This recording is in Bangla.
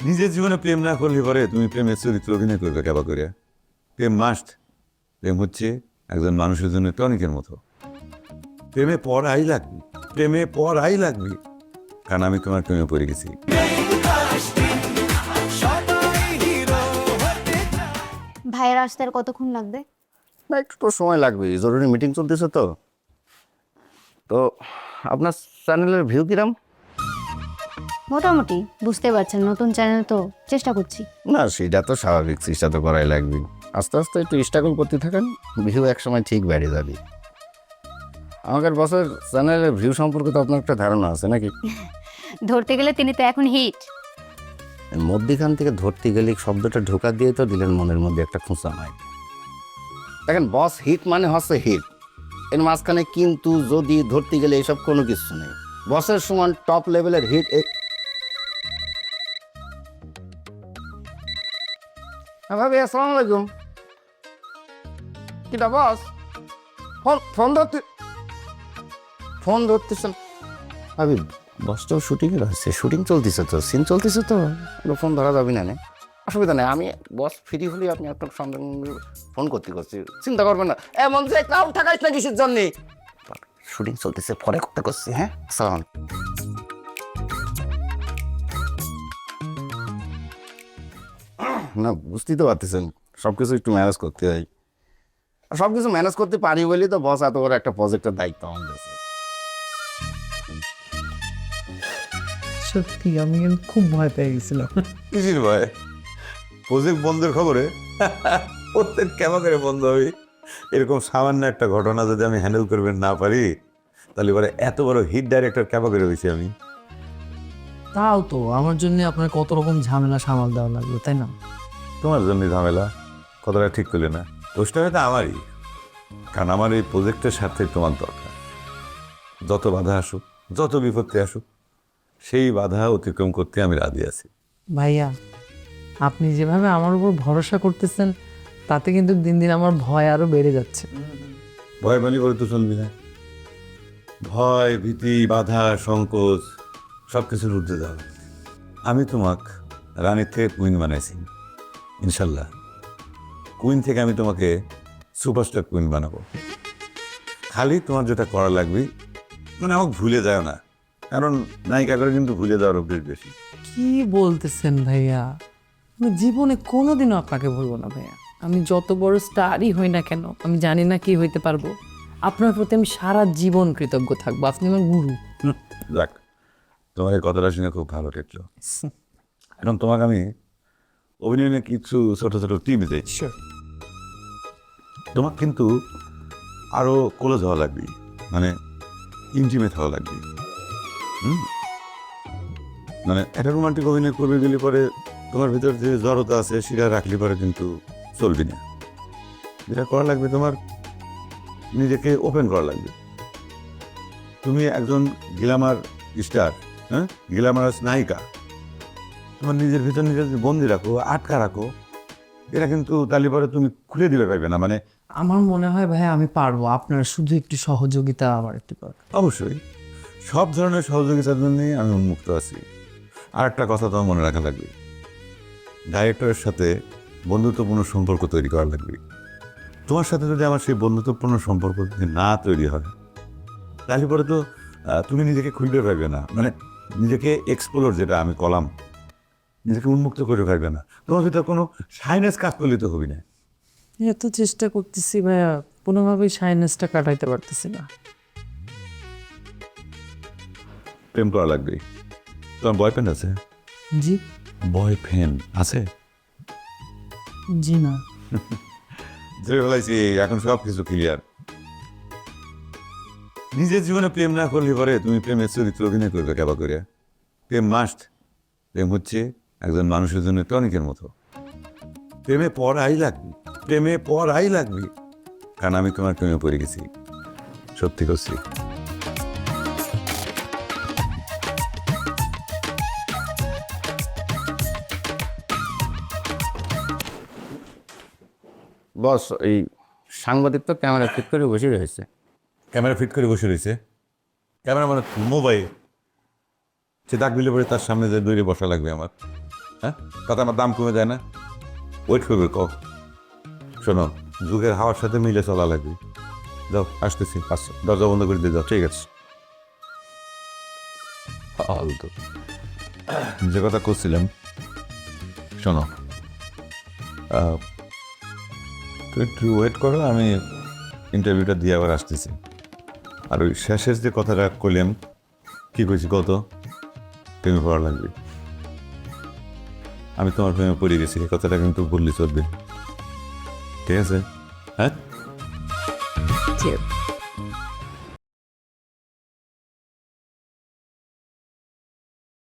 নিজের জীবনে প্রেম না করলে পরে তুমি প্রেমের চরিত্র অভিনয় করবে কেবা করে? প্রেম মাস্ট। প্রেম হচ্ছে একজন মানুষের জন্য টনিকের মতো। প্রেমে পড়াই লাগবে, প্রেমে পড়াই লাগবে, কারণ আমি তোমার প্রেমে পড়ে গেছি। ভাইয়ের আসতে আর কতক্ষণ লাগবে? না, একটু তো সময় লাগবে, জরুরি মিটিং চলতেছে তো। তো আপনার চ্যানেলের ভিউ কিরাম? মোটামুটি, বুঝতে পারছেন নতুন চ্যানেল তো, চেষ্টা করছি। না, সেটা তো স্বাভাবিক, চেষ্টা তো করাই লাগবে। আস্তে আস্তে একটু স্ট্রাগল করতে থাকেন, ভিউ এক সময় ঠিক বেড়ে যাবে। আমাদের বসের চ্যানেলের ভিউ সম্পর্কে তো আপনার একটা ধারণা আছে নাকি? ধরতে গেলে তিনি তো এখন হিট। মধ্যখান থেকে ধরতে গেলে শব্দটা ঢোকা দিয়ে তো দিলেন মনের মধ্যে একটা খুঁচা নাই। দেখেন, বস হিট মানে হচ্ছে হিট, এর মাঝখানে কিন্তু যদি ধরতে গেলে এইসব কোনো কিছু নেই। বসের সমান টপ লেভেলের হিট। ভাবি, আসসালামু আলাইকুম। কিটা বস, ফোন ধরতেছেন? ভাবি, বসটাও শুটিংয়ে রয়েছে, শুটিং চলতেছে তো, সিন চলতেছে তো, ফোন ধরা যাবে না। অসুবিধা নেই, আমি বস ফ্রি হলে আপনি আপনার সঙ্গে ফোন করতে চিন্তা করবেন না। এমন যে ক্রাউড থাকাইস না কিসের জন্যে, শুটিং চলতেছে, পরে করতে করছি। হ্যাঁ, আসসালাম। না, বুঝতেই তো পারতেছেন, সব কিছু একটু ম্যানেজ করতে হয়। আর সব কিছু ম্যানেজ করতে পারি বলেই তো বস এত বড় একটা প্রজেক্টের দায়িত্ব আমার কাছে। সত্যি আমি কিন্তু খুব ভয় পেয়ে গেছিলাম। কিসির ভয়? প্রজেক্ট বন্ধের খবরে প্রত্যেক কেমন করে বন্ধ হবে? এরকম সামান্য একটা ঘটনা যদি আমি হ্যান্ডেল করবেন না পারি, তাহলে এবারে এত বড় হিট ডাইরেক্টর কেমন করে হয়েছি আমি? তাও তো আমার জন্য আপনার কত রকম ঝামেলা সামাল দেওয়া লাগলো, তাই না? তোমার জন্য ঝামেলা? কথাটা ঠিক করলে না, দোষটা হয়তো আমারই, কারণ আমার এই প্রজেক্টের সাথে তোমার দরকার। যত বাধা আসুক, যত বিপত্তি আসুক, সেই বাধা অতিক্রম করতে আমি রাজি আছি। ভাইয়া, আপনি যেভাবে আমার উপর ভরসা করতেছেন তাতে কিন্তু দিন দিন আমার ভয় আরো বেড়ে যাচ্ছে। ভয় পানি করে তো চলবি না। ভয়, ভীতি, বাধা, সংকোচ সব কিছুর ঊর্ধ্বে যাও। আমি তোমাকে রানীর থেকে কুইন বানাইছি, ইনশাল্লাহ কুইন থেকে আমি তোমাকে সুপারস্টার কুইন বানাবো। খালি তোমার যেটা করা লাগবে, মানে আমাকে ভুলে যায় না, কারণ নায়িকা করে কিন্তু ভুলে যাওয়ার অভ্যেস বেশি। কি বলতেছেন ভাইয়া? আমি জীবনে কোনোদিনও আপনাকে বলবো না ভাইয়া। আমি যত বড় স্টারই হই না কেন, আমি জানি না কি হইতে পারবো, আপনার প্রতি আমি সারা জীবন কৃতজ্ঞ থাকবো। আপনি আমার গুরু। যাক, তোমার এই কথাটা শুনে খুব ভালো ঠেকলো। এখন তোমাকে আমি অভিনয় নিয়ে কিছু ছোট ছোট টিপস দিচ্ছি। তোমার কিন্তু আরো ক্লোজ হওয়া লাগবে, মানে ইন্টিমেট হওয়া লাগবে। মানে একটা রোমান্টিক অভিনয় করবে গেলে পরে তোমার ভিতর যে জড়তা আছে সেটা রাখলে পরে কিন্তু চলবে না। যেটা করা লাগবে, তোমার নিজেকে ওপেন করা লাগবে। তুমি একজন গ্ল্যামার স্টার, হ্যাঁ, গ্ল্যামারাস নায়িকা, তোমার নিজের ভিতর নিজের বন্দি রাখো, আটকা রাখো, এটা কিন্তু তাহলে পরে তুমি খুলে দিতে পারবে না। মানে আমার মনে হয় ভাইয়া আমি পারবো, আপনার শুধু একটু সহযোগিতা আমার একটু দরকার। অবশ্যই সব ধরনের সহযোগিতার জন্যই আমি উন্মুক্ত আছি। আর একটা কথা তোমার মনে রাখা লাগবে, ডাইরেক্টরের সাথে বন্ধুত্বপূর্ণ সম্পর্ক তৈরি করা লাগবে। তোমার সাথে যদি আমার সেই বন্ধুত্বপূর্ণ সম্পর্ক যদি না তৈরি হয়, তাহলে পরে তো তুমি নিজেকে খুলতে পারবে না, মানে নিজেকে এক্সপ্লোর, যেটা আমি কলাম, নিজেকে উন্মুক্ত করে পারবে না। তোমার ভিতরে কোনো সাইনেস কাজ করলে তো হবে না। এত চেষ্টা করতেছি ভাইয়া, কোনোভাবেই সাইনেসটা কাটাইতে পারতেছি না। প্রেম করা লাগবে। তোমার বয়ফ্রেন্ড আছে? জি? বয়ফ্রেন্ড আছে? জি না। যে বলেছি, এখন সব কিছু ক্লিয়ার। নিজের জীবনে প্রেম না করলে পরে তুমি প্রেমের চরিত্র অভিনয় করবে কেবা করে? প্রেম মাস্ট। প্রেম হচ্ছে একজন মানুষের জন্য টনিকের মতো। প্রেমে পড়াই লাগবে, প্রেমে পড়াই লাগবে, কারণ আমি তোমার প্রেমে পড়ে গেছি। সত্যি করছি। বস, এই সাংবাদিক তো ক্যামেরা ফিট করে বসে রয়েছে। ক্যামেরা ফিট করে বসে রয়েছে? ক্যামেরা মানে মোবাইল, সে দাগ দিলে পরে তার সামনে যে দৌড়ে বসা লাগবে আমার? হ্যাঁ তাতে আমার দাম কমে যায় না? ওয়েট করবে ক শোনো, যুগের হাওয়ার সাথে মিলে চলা লাগবে। যাও আসতেছি, আচ্ছা দরজা বন্ধ করে দিয়ে যাও। ঠিক আছে। ফালতু। যে কথা করছিলাম, শোনো, তুই একটু ওয়েট করো, আমি ইন্টারভিউটা দিয়ে আবার আসতেছি। আর ওই শেষের যে কথাটা করলাম, কি কইছি কত প্রেমে পড়া লাগবে। আমি তোমার প্রেমে পড়ে গেছি, এই কথাটা কিন্তু বললি চলবে। ঠিক আছে? হ্যাঁ ঠিক আছে।